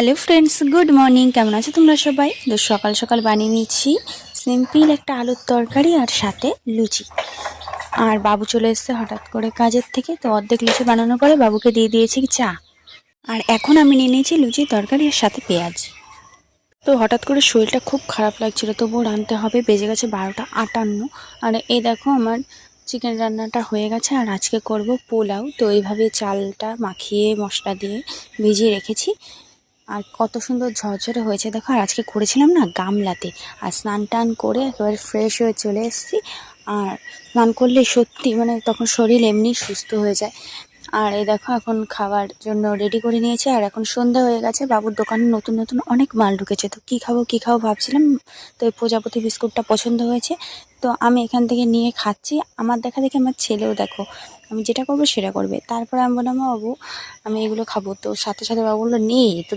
Hello friends, good morning. কেমন আছো তোমরা সবাই? তো সকাল সকাল বানিয়ে নিচ্ছি সিম্পল একটা আলুর তরকারি আর সাথে লুচি। আর বাবু চলে এসছে হঠাৎ করে কাজের থেকে, তো অর্ধেক লুচি বানানোর পরে বাবুকে দিয়ে দিয়েছি চা। আর এখন আমি নিয়ে নিয়েছি লুচি তরকারি আর সাথে পেঁয়াজ। তো হঠাৎ করে শরীরটা খুব খারাপ লাগছিল, তবুও রাঁধতে হবে। বেজে গেছে 12টা 58। আর এই দেখো আমার চিকেন রান্নাটা হয়ে গেছে। আর আজকে করব পোলাও। তো এইভাবে চালটা মাখিয়ে মশলা দিয়ে ভিজিয়ে রেখেছি। আর কত সুন্দর ঝরঝরে হয়েছে দেখো। আর আজকে করেছিলাম না গামলাতে। আর স্নান টান করে একেবারে ফ্রেশ হয়ে চলে এসেছি। আর স্নান করলে সত্যি মানে তখন শরীর এমনি সুস্থ হয়ে যায়। আর এই দেখো এখন খাবার জন্য রেডি করে নিয়েছে। আর এখন সন্ধ্যা হয়ে গেছে। বাবুর দোকানে নতুন নতুন অনেক মাল ঢুকেছে, তো কী খাবো ভাবছিলাম। তো এই প্রজাপতি বিস্কুটটা পছন্দ হয়েছে, তো আমি এখান থেকে নিয়ে খাচ্ছি। আমার দেখা দেখি আমার ছেলেও দেখো আমি যেটা করবো সেটা করবে। তারপরে আমি বললাম বাবু আমি এগুলো খাবো, তো সাথে সাথে বাবু বললো নেই তো